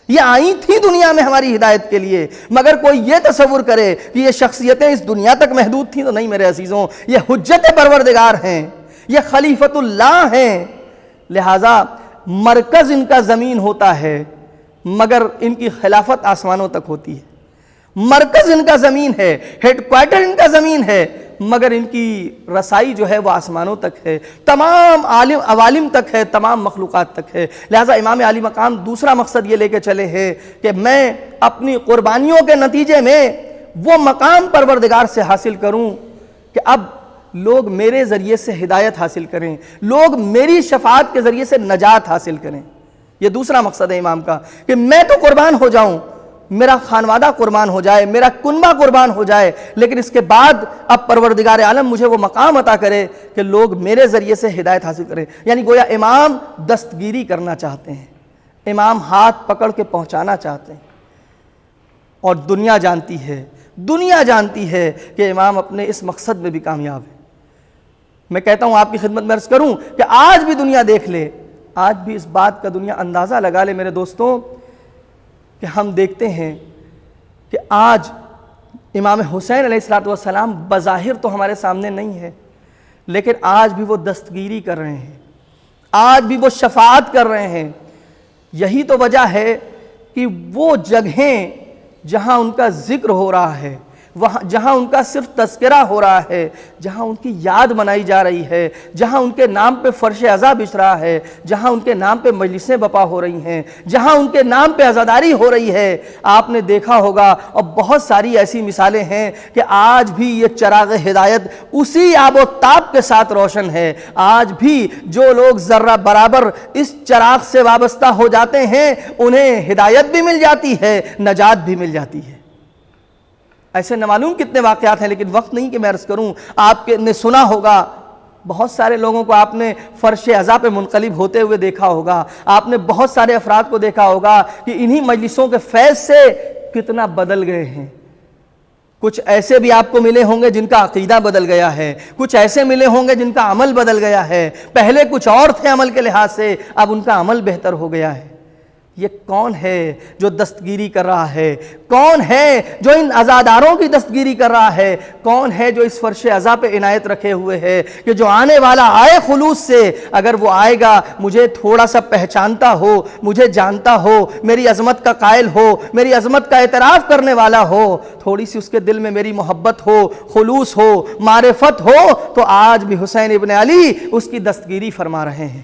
یہ آئی تھی دنیا میں ہماری ہدایت کے لیے، مگر کوئی یہ تصور کرے کہ یہ شخصیتیں اس دنیا تک محدود تھیں تو نہیں میرے عزیزوں، یہ حجت پروردگار ہیں، یہ خلیفۃ اللہ ہیں، لہٰذا مرکز ان کا زمین ہوتا ہے مگر ان کی خلافت آسمانوں تک ہوتی ہے، مرکز ان کا زمین ہے، ہیڈ کوارٹر ان کا زمین ہے، مگر ان کی رسائی جو ہے وہ آسمانوں تک ہے، تمام عوالم تک ہے، تمام مخلوقات تک ہے۔ لہٰذا امام علی مقام دوسرا مقصد یہ لے کے چلے ہیں کہ میں اپنی قربانیوں کے نتیجے میں وہ مقام پروردگار سے حاصل کروں کہ اب لوگ میرے ذریعے سے ہدایت حاصل کریں، لوگ میری شفاعت کے ذریعے سے نجات حاصل کریں۔ یہ دوسرا مقصد ہے امام کا کہ میں تو قربان ہو جاؤں، میرا خانوادہ قربان ہو جائے، میرا کنبہ قربان ہو جائے، لیکن اس کے بعد اب پروردگار عالم مجھے وہ مقام عطا کرے کہ لوگ میرے ذریعے سے ہدایت حاصل کریں۔ یعنی گویا امام دستگیری کرنا چاہتے ہیں، امام ہاتھ پکڑ کے پہنچانا چاہتے ہیں، اور دنیا جانتی ہے کہ امام اپنے اس مقصد میں بھی کامیاب ہے۔ میں کہتا ہوں آپ کی خدمت میں عرض کروں کہ آج بھی دنیا دیکھ لے، آج بھی اس بات کا دنیا اندازہ لگا لے میرے دوستوں کہ ہم دیکھتے ہیں کہ آج امام حسین علیہ السلام بظاہر تو ہمارے سامنے نہیں ہے، لیکن آج بھی وہ دستگیری کر رہے ہیں، آج بھی وہ شفاعت کر رہے ہیں۔ یہی تو وجہ ہے کہ وہ جگہیں جہاں ان کا ذکر ہو رہا ہے، جہاں ان کا صرف تذکرہ ہو رہا ہے، جہاں ان کی یاد منائی جا رہی ہے، جہاں ان کے نام پہ فرش عزا بچھ رہا ہے، جہاں ان کے نام پہ مجلسیں بپا ہو رہی ہیں، جہاں ان کے نام پہ عزاداری ہو رہی ہے، آپ نے دیکھا ہوگا اور بہت ساری ایسی مثالیں ہیں کہ آج بھی یہ چراغ ہدایت اسی آب و تاب کے ساتھ روشن ہے۔ آج بھی جو لوگ ذرہ برابر اس چراغ سے وابستہ ہو جاتے ہیں انہیں ہدایت بھی مل جاتی ہے، نجات بھی مل جاتی ہے۔ ایسے نہ معلوم کتنے واقعات ہیں، لیکن وقت نہیں کہ میں عرض کروں۔ آپ نے سنا ہوگا، بہت سارے لوگوں کو آپ نے فرش عزا پہ منقلب ہوتے ہوئے دیکھا ہوگا، آپ نے بہت سارے افراد کو دیکھا ہوگا کہ انہی مجلسوں کے فیض سے کتنا بدل گئے ہیں۔ کچھ ایسے بھی آپ کو ملے ہوں گے جن کا عقیدہ بدل گیا ہے، کچھ ایسے ملے ہوں گے جن کا عمل بدل گیا ہے، پہلے کچھ اور تھے عمل کے لحاظ سے، اب ان کا عمل بہتر ہو گیا ہے۔ یہ کون ہے جو دستگیری کر رہا ہے؟ کون ہے جو ان عزاداروں کی دستگیری کر رہا ہے؟ کون ہے جو اس فرش عزا پہ عنایت رکھے ہوئے ہے کہ جو آنے والا آئے خلوص سے، اگر وہ آئے گا مجھے تھوڑا سا پہچانتا ہو، مجھے جانتا ہو، میری عظمت کا قائل ہو، میری عظمت کا اعتراف کرنے والا ہو، تھوڑی سی اس کے دل میں میری محبت ہو، خلوص ہو، معرفت ہو، تو آج بھی حسین ابن علی اس کی دستگیری فرما رہے ہیں۔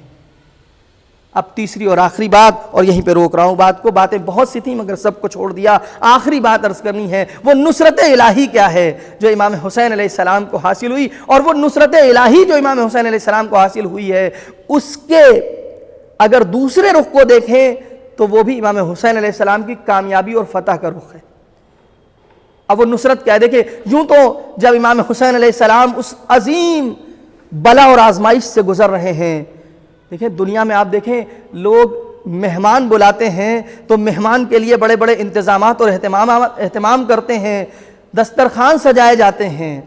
اب تیسری اور آخری بات، اور یہیں پہ روک رہا ہوں بات کو، باتیں بہت سی تھیں مگر سب کو چھوڑ دیا، آخری بات عرض کرنی ہے، وہ نصرت الہی کیا ہے جو امام حسین علیہ السلام کو حاصل ہوئی، اور وہ نصرت الہی جو امام حسین علیہ السلام کو حاصل ہوئی ہے اس کے اگر دوسرے رخ کو دیکھیں تو وہ بھی امام حسین علیہ السلام کی کامیابی اور فتح کا رخ ہے۔ اب وہ نصرت کیا ہے؟ دیکھیں، یوں تو جب امام حسین علیہ السلام اس عظیم بلا اور آزمائش سے گزر رہے ہیں، دیکھیں دنیا میں آپ دیکھیں لوگ مہمان بلاتے ہیں تو مہمان کے لیے بڑے بڑے انتظامات اور اہتمام کرتے ہیں، دسترخوان سجائے جاتے ہیں۔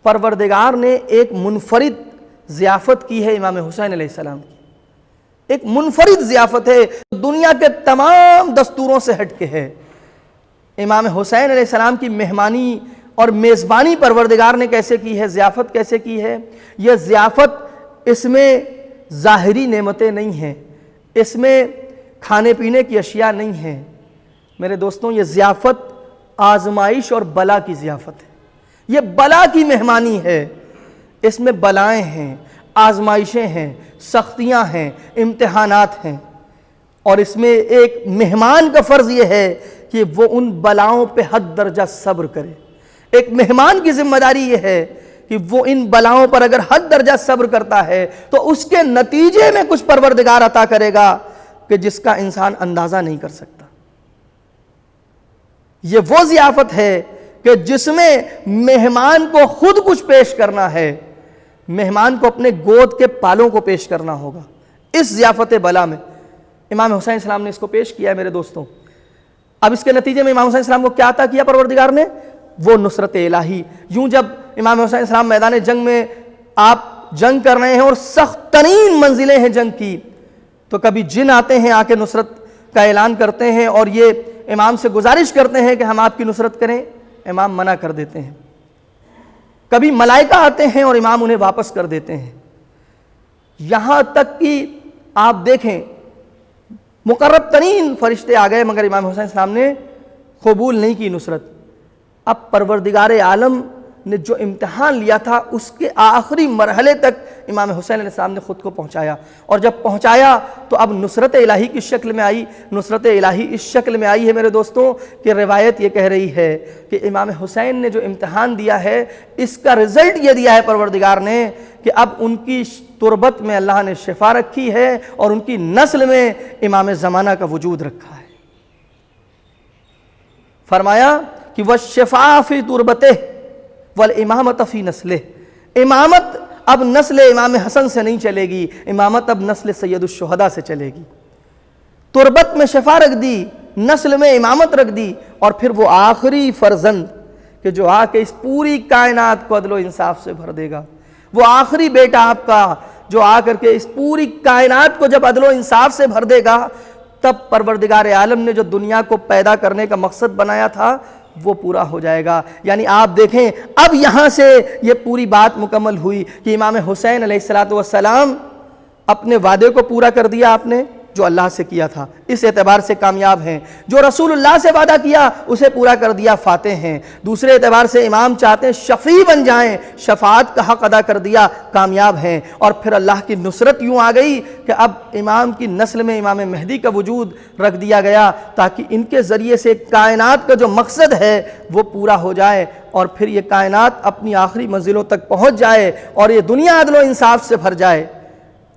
پروردگار نے ایک منفرد ضیافت کی ہے امام حسین علیہ السلام کی، ایک منفرد ضیافت ہے، دنیا کے تمام دستوروں سے ہٹ کے ہے۔ امام حسین علیہ السلام کی مہمانی اور میزبانی پروردگار نے کیسے کی ہے، ضیافت کیسے کی ہے؟ یہ ضیافت، اس میں ظاہری نعمتیں نہیں ہیں، اس میں کھانے پینے کی اشیاء نہیں ہیں میرے دوستوں، یہ ضیافت آزمائش اور بلا کی ضیافت ہے، یہ بلا کی مہمانی ہے، اس میں بلائیں ہیں، آزمائشیں ہیں، سختیاں ہیں، امتحانات ہیں، اور اس میں ایک مہمان کا فرض یہ ہے کہ وہ ان بلاؤں پہ حد درجہ صبر کرے۔ ایک مہمان کی ذمہ داری یہ ہے کہ وہ ان بلاؤں پر اگر حد درجہ صبر کرتا ہے تو اس کے نتیجے میں کچھ پروردگار عطا کرے گا کہ جس کا انسان اندازہ نہیں کر سکتا۔ یہ وہ ضیافت ہے کہ جس میں مہمان کو خود کچھ پیش کرنا ہے، مہمان کو اپنے گود کے پالوں کو پیش کرنا ہوگا۔ اس ضیافت بلا میں امام حسین السلام نے اس کو پیش کیا ہے میرے دوستوں۔ اب اس کے نتیجے میں امام حسین السلام کو کیا عطا کیا پروردگار نے؟ وہ نصرت الہی۔ یوں جب امام حسین السلام میدان جنگ میں آپ جنگ کر رہے ہیں اور سخت ترین منزلیں ہیں جنگ کی، تو کبھی جن آتے ہیں آ کے نصرت کا اعلان کرتے ہیں اور یہ امام سے گزارش کرتے ہیں کہ ہم آپ کی نصرت کریں، امام منع کر دیتے ہیں۔ کبھی ملائکہ آتے ہیں اور امام انہیں واپس کر دیتے ہیں، یہاں تک کہ آپ دیکھیں مقرب ترین فرشتے آ گئے مگر امام حسین السلام نے قبول نہیں کی نصرت۔ اب پروردگار عالم نے جو امتحان لیا تھا اس کے آخری مرحلے تک امام حسین علیہ السلام نے خود کو پہنچایا، اور جب پہنچایا تو اب نصرت الہی کس شکل میں آئی؟ نصرت الہی اس شکل میں آئی ہے میرے دوستوں کہ روایت یہ کہہ رہی ہے کہ امام حسین نے جو امتحان دیا ہے اس کا رزلٹ یہ دیا ہے پروردگار نے کہ اب ان کی تربت میں اللہ نے شفا رکھی ہے اور ان کی نسل میں امام زمانہ کا وجود رکھا ہے۔ فرمایا کہ وَالشِّفَاءُ فِي تُرْبَتِهِ وَالْإِمَامَةَ فِي نَسْلِهِ، امامت اب نسل امام حسن سے نہیں چلے گی، امامت اب نسل سید الشہداء سے چلے گی۔ تربت میں شفا رکھ دی، نسل میں امامت رکھ دی، اور پھر وہ آخری فرزند کہ جو آ کے اس پوری کائنات کو عدل و انصاف سے بھر دے گا، وہ آخری بیٹا آپ کا جو آ کر کے اس پوری کائنات کو جب عدل و انصاف سے بھر دے گا، تب پروردگار عالم نے جو دنیا کو پیدا کرنے کا مقصد بنایا تھا وہ پورا ہو جائے گا۔ یعنی آپ دیکھیں اب یہاں سے یہ پوری بات مکمل ہوئی کہ امام حسین علیہ السلام اپنے وعدے کو پورا کر دیا آپ نے جو اللہ سے کیا تھا، اس اعتبار سے کامیاب ہیں۔ جو رسول اللہ سے وعدہ کیا اسے پورا کر دیا، فاتح ہیں۔ دوسرے اعتبار سے امام چاہتے ہیں شفیع بن جائیں، شفاعت کا حق ادا کر دیا، کامیاب ہیں۔ اور پھر اللہ کی نصرت یوں آ گئی کہ اب امام کی نسل میں امام مہدی کا وجود رکھ دیا گیا تاکہ ان کے ذریعے سے کائنات کا جو مقصد ہے وہ پورا ہو جائے، اور پھر یہ کائنات اپنی آخری منزلوں تک پہنچ جائے اور یہ دنیا عدل و انصاف سے بھر جائے۔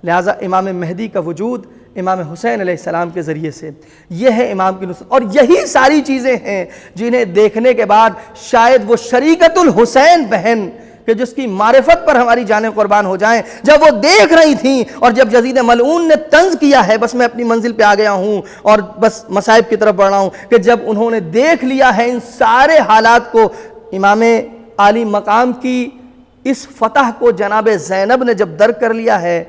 لہٰذا امام مہدی کا وجود امام حسین علیہ السلام کے ذریعے سے، یہ ہے امام کی نصرت۔ اور یہی ساری چیزیں ہیں جنہیں دیکھنے کے بعد شاید وہ شریکت الحسین بہن کہ جس کی معرفت پر ہماری جانیں قربان ہو جائیں، جب وہ دیکھ رہی تھیں اور جب یزید ملعون نے طنز کیا ہے بس میں اپنی منزل پہ آ گیا ہوں اور بس مصائب کی طرف بڑھ رہا ہوں، کہ جب انہوں نے دیکھ لیا ہے ان سارے حالات کو، امام عالی مقام کی اس فتح کو جناب زینب نے جب درک کر لیا ہے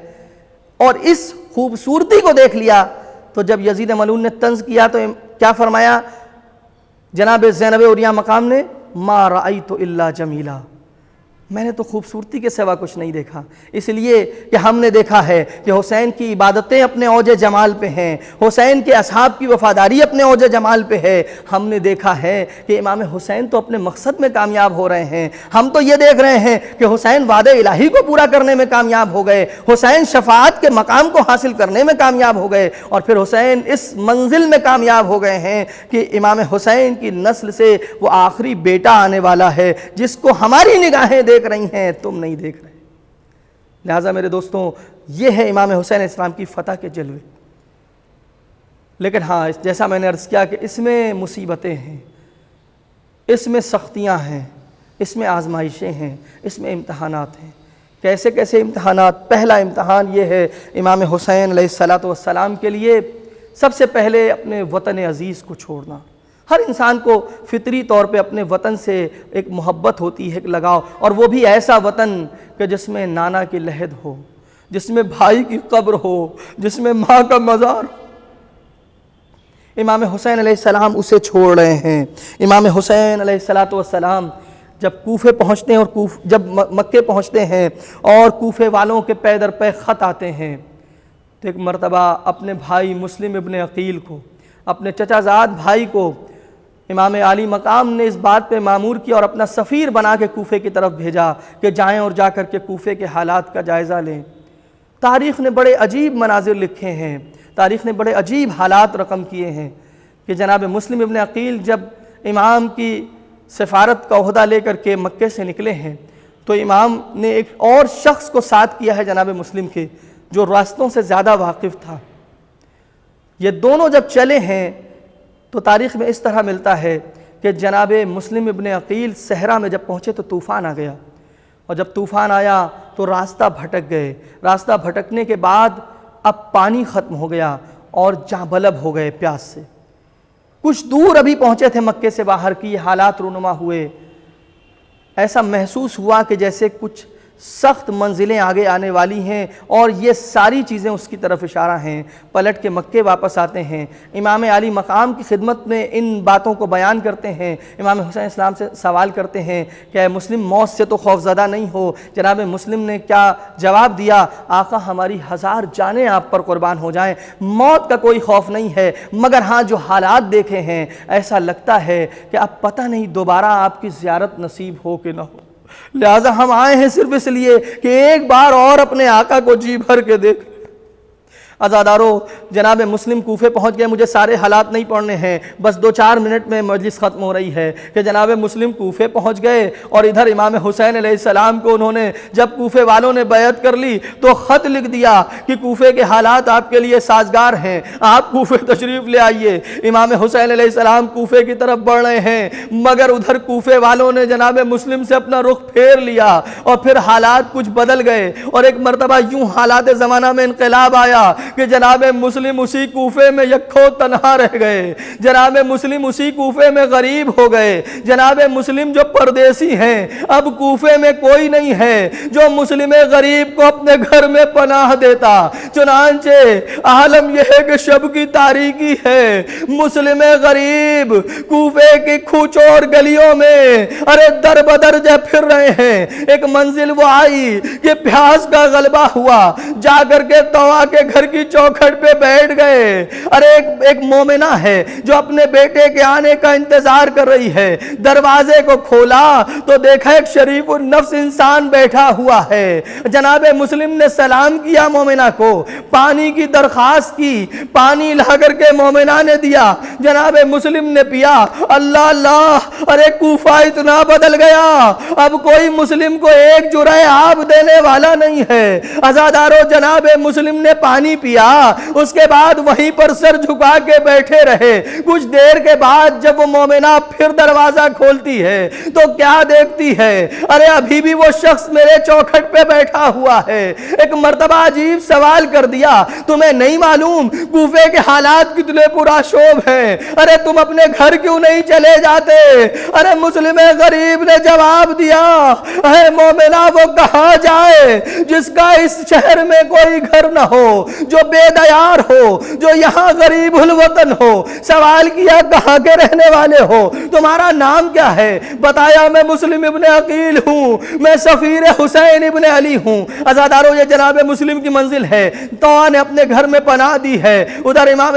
اور اس خوبصورتی کو دیکھ لیا، تو جب یزید ملعون نے طنز کیا تو کیا فرمایا جناب زینب عریاں مقام نے؟ ما رأیت الا جمیلا، میں نے تو خوبصورتی کے سوا کچھ نہیں دیکھا، اس لیے کہ ہم نے دیکھا ہے کہ حسین کی عبادتیں اپنے اوج جمال پہ ہیں، حسین کے اصحاب کی وفاداری اپنے اوج جمال پہ ہے، ہم نے دیکھا ہے کہ امام حسین تو اپنے مقصد میں کامیاب ہو رہے ہیں، ہم تو یہ دیکھ رہے ہیں کہ حسین وعدہ الہی کو پورا کرنے میں کامیاب ہو گئے، حسین شفاعت کے مقام کو حاصل کرنے میں کامیاب ہو گئے، اور پھر حسین اس منزل میں کامیاب ہو گئے ہیں کہ امام حسین کی نسل سے وہ آخری بیٹا آنے والا ہے جس کو ہماری نگاہیں دیکھ رہی ہیں، تم نہیں دیکھ رہے۔ لہٰذا میرے دوستوں، یہ ہے امام حسین علیہ السلام کی فتح کے جلوے۔ لیکن ہاں، جیسا میں نے عرض کیا کہ اس میں مصیبتیں ہیں، اس میں سختیاں ہیں، اس میں آزمائشیں ہیں، اس میں امتحانات ہیں۔ کیسے کیسے امتحانات؟ پہلا امتحان یہ ہے امام حسین علیہ السلام کے لیے سب سے پہلے اپنے وطن عزیز کو چھوڑنا۔ ہر انسان کو فطری طور پہ اپنے وطن سے ایک محبت ہوتی ہے، ایک لگاؤ، اور وہ بھی ایسا وطن کہ جس میں نانا کی لحد ہو، جس میں بھائی کی قبر ہو، جس میں ماں کا مزار ہو۔ امام حسین علیہ السلام اسے چھوڑ رہے ہیں۔ امام حسین علیہ السلام جب کوفے پہنچتے ہیں اور جب مکے پہنچتے ہیں اور کوفے والوں کے پے در پے خط آتے ہیں، تو ایک مرتبہ اپنے بھائی مسلم ابن عقیل کو، اپنے چچا زاد بھائی کو امام عالی مقام نے اس بات پہ مامور کیا اور اپنا سفیر بنا کے کوفے کی طرف بھیجا کہ جائیں اور جا کر کے کوفے کے حالات کا جائزہ لیں۔ تاریخ نے بڑے عجیب مناظر لکھے ہیں، تاریخ نے بڑے عجیب حالات رقم کیے ہیں کہ جناب مسلم ابن عقیل جب امام کی سفارت کا عہدہ لے کر کے مکے سے نکلے ہیں تو امام نے ایک اور شخص کو ساتھ کیا ہے جناب مسلم کے، جو راستوں سے زیادہ واقف تھا۔ یہ دونوں جب چلے ہیں تو تاریخ میں اس طرح ملتا ہے کہ جناب مسلم ابن عقیل صحرا میں جب پہنچے تو طوفان آ گیا، اور جب طوفان آیا تو راستہ بھٹک گئے۔ راستہ بھٹکنے کے بعد اب پانی ختم ہو گیا اور جاں بلب ہو گئے پیاس سے۔ کچھ دور ابھی پہنچے تھے مکے سے باہر کی یہ حالات رونما ہوئے۔ ایسا محسوس ہوا کہ جیسے کچھ سخت منزلیں آگے آنے والی ہیں، اور یہ ساری چیزیں اس کی طرف اشارہ ہیں۔ پلٹ کے مکے واپس آتے ہیں، امام عالی مقام کی خدمت میں ان باتوں کو بیان کرتے ہیں۔ امام حسین اسلام سے سوال کرتے ہیں کہ اے مسلم، موت سے تو خوف زدہ نہیں ہو؟ جناب مسلم نے کیا جواب دیا؟ آقا، ہماری 1000 جانیں آپ پر قربان ہو جائیں، موت کا کوئی خوف نہیں ہے، مگر ہاں جو حالات دیکھے ہیں ایسا لگتا ہے کہ اب پتہ نہیں دوبارہ آپ کی زیارت نصیب ہو کہ نہ ہو، لہٰذا ہم آئے ہیں صرف اس لیے کہ ایک بار اور اپنے آقا کو جی بھر کے دیکھ۔ عزادارو، جناب مسلم کوفے پہنچ گئے۔ مجھے سارے حالات نہیں پڑھنے ہیں، بس 2-4 منٹ میں مجلس ختم ہو رہی ہے کہ جناب مسلم کوفے پہنچ گئے، اور ادھر امام حسین علیہ السلام کو انہوں نے جب کوفے والوں نے بیعت کر لی تو خط لکھ دیا کہ کوفے کے حالات آپ کے لیے سازگار ہیں، آپ کوفے تشریف لے آئیے۔ امام حسین علیہ السلام کوفے کی طرف بڑھ رہے ہیں، مگر ادھر کوفے والوں نے جناب مسلم سے اپنا رخ پھیر لیا، اور پھر حالات کچھ بدل گئے، اور ایک مرتبہ یوں حالات زمانہ میں انقلاب آیا کہ جناب مسلم اسی کوفے میں یکھو تنہا رہ گئے، جناب مسلم اسی کوفے میں غریب ہو گئے۔ جناب مسلم جو پردیسی ہیں، اب کوفے میں کوئی نہیں ہے جو مسلم غریب کو اپنے گھر میں پناہ دیتا۔ چنانچہ عالم یہ ہے کہ شب کی تاریکی ہے، مسلم غریب کوفے کی کھوچور گلیوں میں ارے در بدر جے پھر رہے ہیں۔ ایک منزل وہ آئی کہ پیاس کا غلبہ ہوا، جا کر کے توا کے گھر کی چوکھٹ پہ بیٹھ گئے۔ ارے ایک مومنہ ہے جو اپنے بیٹے کے آنے کا انتظار کر رہی ہے، دروازے کو کھولا تو دیکھا ایک شریف النفس انسان بیٹھا ہوا ہے۔ جناب مسلم نے سلام کیا مومنہ کو، پانی کی درخواست کی، پانی لا کر کے مومنہ نے دیا، جناب مسلم نے پیا۔ اللہ اللہ، ارے کوفہ اتنا بدل گیا، اب کوئی مسلم کو ایک جرعہ آب دینے والا نہیں ہے۔ عزادارو، جناب مسلم نے پانی پیا، اس کے بعد وہیں پر سر جھکا کے بیٹھے رہے۔ کچھ دیر کے بعد جب وہ مومنہ پھر دروازہ کھولتی ہے تو کیا دیکھتی ہے؟ ارے ابھی بھی وہ شخص میرے چوکھٹ پہ بیٹھا ہوا ہے۔ ایک مرتبہ عجیب سوال کر دیا، تمہیں نہیں معلوم کوفے کے حالات کتنے پرآشوب ہیں؟ ارے تم اپنے گھر کیوں نہیں چلے جاتے؟ ارے مسلم غریب نے جواب دیا، اے مومنہ، وہ کہاں جائے جس کا اس شہر میں کوئی گھر نہ ہو، جو بے دیار ہو، جو یہاں غریب الوطن ہو، سوال کیا کہاں کے رہنے والے ہو، تمہارا نام کیا ہے؟ بتایا میں مسلم ابن عقیل ہوں، میں سفیر حسین ابن علی ہوں۔ عزادارو یہ جناب مسلم کی منزل ہے، تو نے اپنے گھر میں پناہ دی ہے، ادھر امام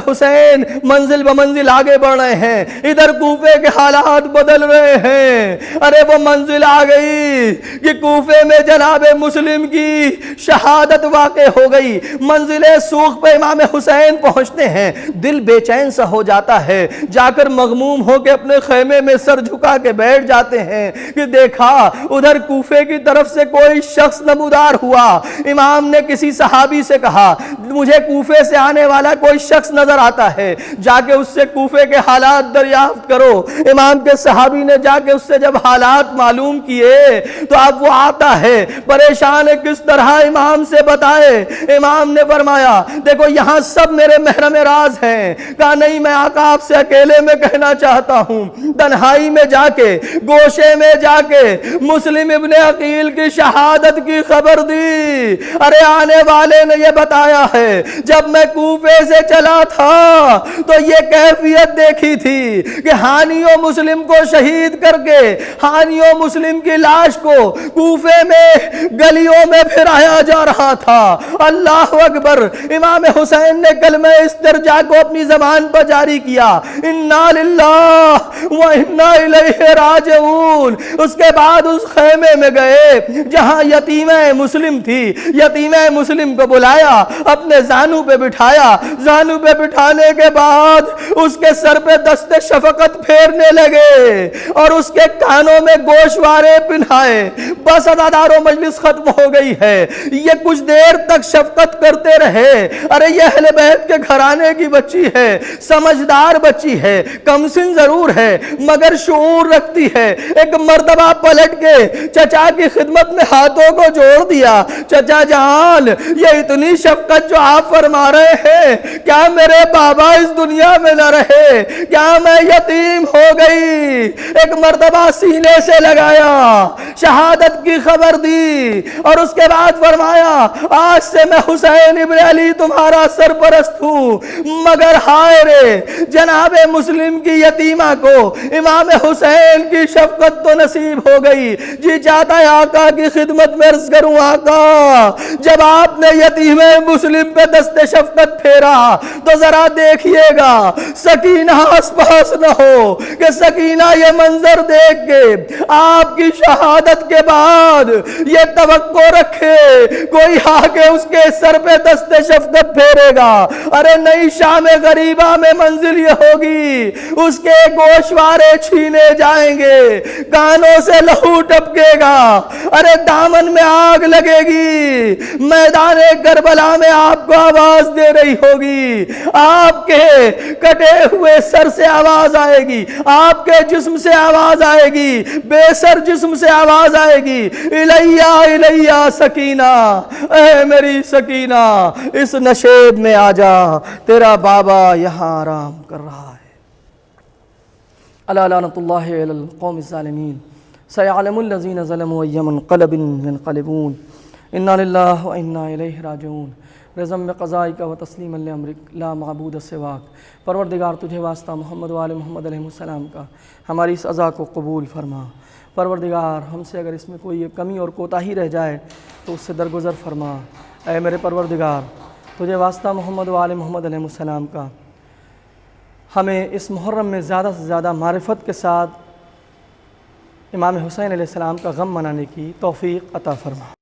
حسین منزل بمنزل آگے بڑھ رہے ہیں، ادھر کوفے کے حالات بدل رہے ہیں۔ ارے وہ منزل آ گئی کہ کوفے میں جناب مسلم کی شہادت واقع ہو گئی، منزل سوخ پہ امام حسین پہنچتے ہیں، دل بے چین سا ہو جاتا ہے، جا کر مغموم ہو کے اپنے خیمے میں سر جھکا کے بیٹھ جاتے ہیں کہ دیکھا ادھر کوفے کی طرف سے کوئی شخص نمودار ہوا۔ امام نے کسی صحابی سے کہا مجھے کوفے سے آنے والا کوئی شخص نظر آتا ہے، جا کے اس سے کوفے کے حالات دریافت کرو۔ امام کے صحابی نے جا کے اس سے جب حالات معلوم کیے تو اب وہ آتا ہے، پریشان ہے کس طرح امام سے بتائے۔ امام نے فرمایا دیکھو یہاں سب میرے محرم راز ہیں۔ کہا نہیں، میں آقا آپ سے اکیلے میں کہنا چاہتا ہوں۔ تنہائی میں جا کے، گوشے میں جا کے مسلم ابن عقیل کی شہادت کی خبر دی۔ ارے آنے والے نے یہ بتایا ہے جب میں کوفے سے چلا تھا تو یہ کیفیت دیکھی تھی کہ ہانیوں مسلم کو شہید کر کے ہانیوں مسلم کی لاش کو کوفے میں گلیوں میں پھرایا جا رہا تھا۔ اللہ اکبر۔ امام حسین نے کلمہ استرجاع کو اپنی زبان پر جاری کیا، انا للہ و انا الیہ راجعون۔ اس کے بعد اس خیمے میں گئے جہاں یتیمہ مسلم تھی، یتیمہ مسلم کو بلایا، اپنے زانو پہ بٹھایا، زانو پہ بٹھانے کے بعد اس کے سر پہ دست شفقت پھیرنے لگے اور اس کے کانوں میں گوشوارے پہنائے۔ بس عزادارو مجلس ختم ہو گئی ہے۔ یہ کچھ دیر تک شفقت کرتے رہے۔ ارے یہ اہل بیت کے گھرانے کی بچی ہے، سمجھدار بچی ہے، کم سن ضرور ہے مگر شعور رکھتی ہے۔ ایک مرتبہ پلٹ کے چچا کی خدمت میں ہاتھوں کو جوڑ دیا، چچا جان یہ اتنی شفقت جو آپ فرما رہے ہیں، کیا میرے بابا اس دنیا میں نہ رہے؟ کیا میں یتیم ہو گئی؟ ایک مرتبہ سینے سے لگایا، شہادت کی خبر دی اور اس کے بعد فرمایا آج سے میں حسین ابن علی تمہارا سرپرست ہوں۔ مگر ہائے رے، جناب مسلم کی یتیمہ کو امام حسین کی شفقت تو نصیب ہو گئی۔ جی چاہتا ہے آقا کی خدمت میں عرض کروں، آقا جب آپ نے یتیم مسلم پہ دست شفقت پھیرا تو ذرا دیکھیے گا سکینہ آس پاس نہ ہو کہ سکینہ یہ منظر دیکھ کے آپ کی شہادت کے بعد یہ توقع رکھے کوئی آ کے اس کے سر پہ دست شفقت پھیرے گا۔ ارے نئی شام غریبہ میں منزل یہ ہوگی، اس کے گوشوارے چھینے جائیں گے، کانوں سے لہو ٹپکے گا، ارے دامن میں آگ لگے گی، میدان کربلا میں آپ کو آواز دے رہی ہوگی، آپ کے کٹے ہوئے سر سے آواز آئے گی، آپ کے جسم سے آواز آئے گی، بے سر جسم سے آواز آئے گی، الیہ الیہ سکینہ، اے میری سکینہ اس نشیب میں آ جا، تیرا بابا یہاں آرام کر رہا ہے۔ الا لعنۃ اللہ علی القوم الظالمین، سیعلم الذین ظلموا ای منقلب ینقلبون، انا للہ و انا الیہ راجعون، رضم بقضائک و تسلیما لامرک لا معبود سواک۔ پروردگار تجھے واسطہ محمد و آل محمد علیہ السلام کا ہماری اس عزا کو قبول فرما۔ پروردگار ہم سے اگر اس میں کوئی کمی اور کوتاہی رہ جائے تو اس سے درگزر فرما۔ اے میرے پروردگار تجھے واسطہ محمد و آل محمد علیہ السلام کا ہمیں اس محرم میں زیادہ سے زیادہ معرفت کے ساتھ امام حسین علیہ السلام کا غم منانے کی توفیق عطا فرما۔